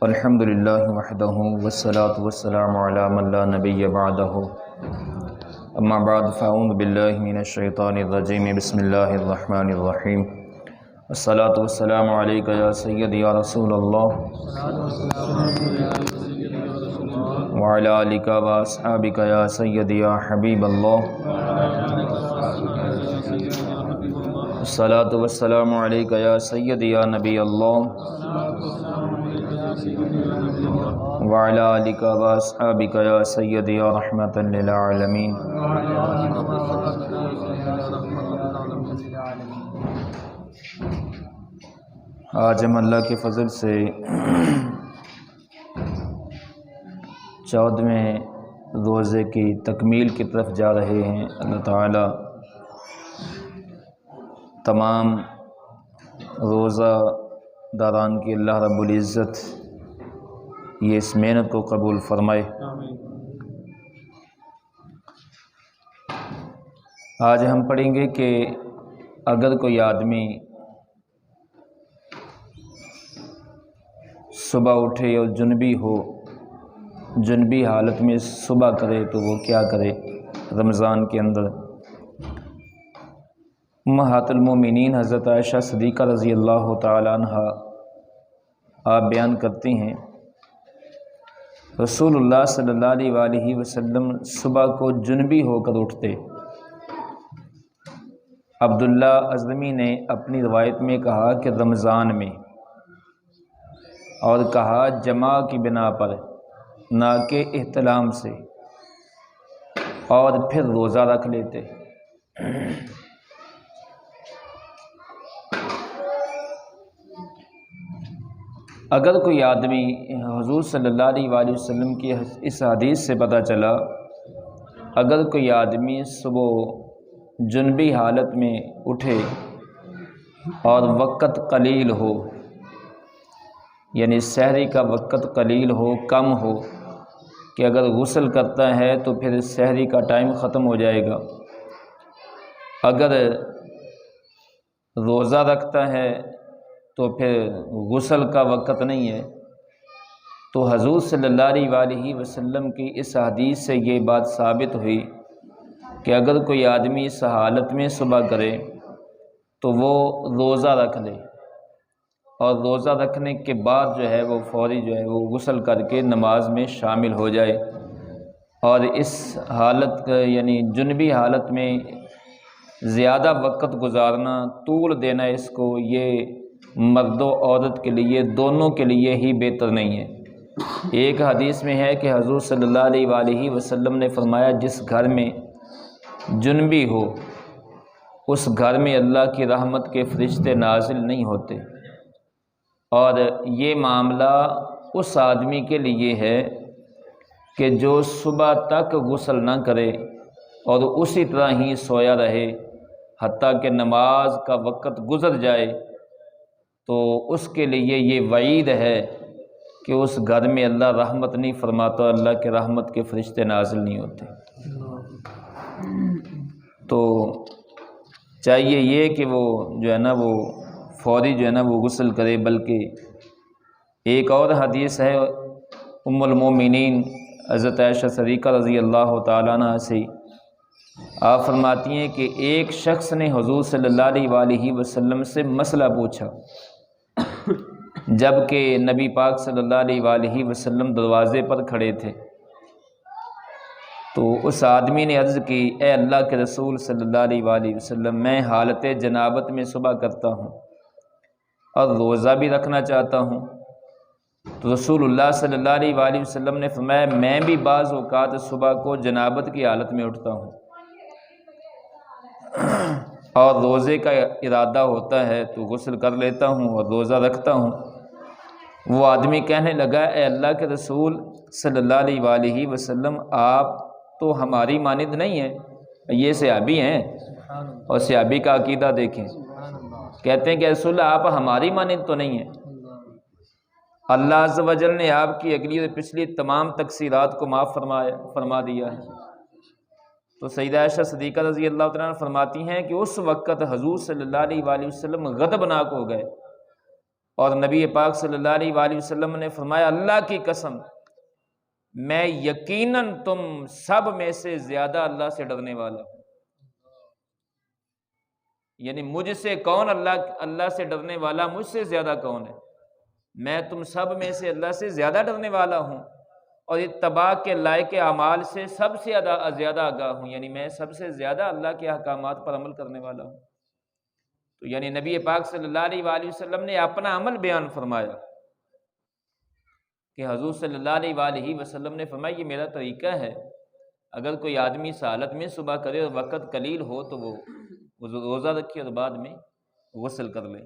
الحمد للہ وحدہ والصلاة والسلام علی من لا نبی بعدہ اما بعد فاعوذ باللہ من الشیطان الرجیم بسم اللہ الرحمن الرحیم الصلاة والسلام علیکہ یا سیدی یا رسول اللہ وعلی آلکہ و اصحابکہ یا سیدی یا حبیب اللہ الصلاة والسلام علیکہ یا سیدی یا نبی اللہ وعلی آلکہ و اصحابکہ یا سیدی یا رحمۃ للعالمین۔ آج ہم اللہ کے فضل سے 14ویں روزے کی تکمیل کی طرف جا رہے ہیں۔ اللہ تعالی تمام روزہ داران کی اللہ رب العزت یہ اس محنت کو قبول فرمائے۔ آج ہم پڑھیں گے کہ اگر کوئی آدمی صبح اٹھے اور جنبی ہو، جنبی حالت میں صبح کرے تو وہ کیا کرے رمضان کے اندر۔ امہات المومنین حضرت عائشہ صدیقہ رضی اللہ تعالی عنہ آپ بیان کرتی ہیں رسول اللہ صلی اللہ علیہ وآلہ وسلم صبح کو جنبی ہو کر اٹھتے۔ عبداللہ ازمی نے اپنی روایت میں کہا کہ رمضان میں، اور کہا جماع کی بنا پر، نہ کہ احتلام سے، اور پھر روزہ رکھ لیتے۔ اگر کوئی آدمی، حضور صلی اللہ علیہ وآلہ وسلم کی اس حدیث سے پتہ چلا، اگر کوئی آدمی صبح جنبی حالت میں اٹھے اور وقت قلیل ہو، یعنی سحری کا وقت قلیل ہو، کم ہو، کہ اگر غسل کرتا ہے تو پھر سحری کا ٹائم ختم ہو جائے گا، اگر روزہ رکھتا ہے تو پھر غسل کا وقت نہیں ہے، تو حضور صلی اللہ علیہ وآلہ وسلم کی اس حدیث سے یہ بات ثابت ہوئی کہ اگر کوئی آدمی اس حالت میں صبح کرے تو وہ روزہ رکھ لے، اور روزہ رکھنے کے بعد جو ہے وہ فوری جو ہے وہ غسل کر کے نماز میں شامل ہو جائے۔ اور اس حالت یعنی جنبی حالت میں زیادہ وقت گزارنا، طول دینا اس کو، یہ مرد و عورت کے لیے، دونوں کے لیے ہی بہتر نہیں ہے۔ ایک حدیث میں ہے کہ حضور صلی اللہ علیہ وآلہ وسلم نے فرمایا جس گھر میں جنبی ہو اس گھر میں اللہ کی رحمت کے فرشتے نازل نہیں ہوتے۔ اور یہ معاملہ اس آدمی کے لیے ہے کہ جو صبح تک غسل نہ کرے اور اسی طرح ہی سویا رہے حتیٰ کہ نماز کا وقت گزر جائے، تو اس کے لیے یہ وعید ہے کہ اس گھر میں اللہ رحمت نہیں فرماتا، اللہ کے رحمت کے فرشتے نازل نہیں ہوتے۔ تو چاہیے یہ کہ وہ جو ہے نا وہ فوری جو ہے نا وہ غسل کرے۔ بلکہ ایک اور حدیث ہے ام المومنین حضرت عائشہ صدیقہ رضی اللہ تعالیٰ عنہ سے، آپ فرماتی ہیں کہ ایک شخص نے حضور صلی اللہ علیہ وآلہ وسلم سے مسئلہ پوچھا جب کہ نبی پاک صلی اللہ علیہ وآلہ وسلم دروازے پر کھڑے تھے، تو اس آدمی نے عرض کی اے اللہ کے رسول صلی اللہ علیہ وآلہ وسلم، میں حالت جنابت میں صبح کرتا ہوں اور روزہ بھی رکھنا چاہتا ہوں۔ تو رسول اللہ صلی اللہ علیہ وآلہ وسلم نے فرمایا میں بھی بعض اوقات صبح کو جنابت کی حالت میں اٹھتا ہوں اور روزے کا ارادہ ہوتا ہے تو غسل کر لیتا ہوں اور روزہ رکھتا ہوں۔ وہ آدمی کہنے لگا اے اللہ کے رسول صلی اللہ علیہ وآلہ وسلم، آپ تو ہماری مانند نہیں ہیں، یہ صحابی ہیں، اور صحابی کا عقیدہ دیکھیں، کہتے ہیں کہ رسول اللہ آپ ہماری مانند تو نہیں ہیں۔ اللہ عز و جل نے آپ کی اگلی اور پچھلی تمام تقصیرات کو معاف فرما دیا ہے۔ تو سیدہ عائشہ صدیقہ رضی اللہ تعالیٰ عنہ فرماتی ہیں کہ اس وقت حضور صلی اللہ علیہ وآلہ وسلم غضبناک ہو گئے اور نبی پاک صلی اللہ علیہ وآلہ وسلم نے فرمایا اللہ کی قسم میں یقیناً تم سب میں سے زیادہ اللہ سے ڈرنے والا ہوں، یعنی مجھ سے کون اللہ سے ڈرنے والا، مجھ سے زیادہ کون ہے؟ میں تم سب میں سے اللہ سے زیادہ ڈرنے والا ہوں، اور اتباع کے لائق اعمال سے سب سے زیادہ آگاہ ہوں، یعنی میں سب سے زیادہ اللہ کے احکامات پر عمل کرنے والا ہوں۔ تو یعنی نبی پاک صلی اللہ علیہ وآلہ وسلم نے اپنا عمل بیان فرمایا کہ حضور صلی اللہ علیہ وآلہ وسلم نے فرمایا یہ میرا طریقہ ہے، اگر کوئی آدمی اس حالت میں صبح کرے اور وقت قلیل ہو تو وہ روزہ رکھے اور بعد میں غسل کر لے۔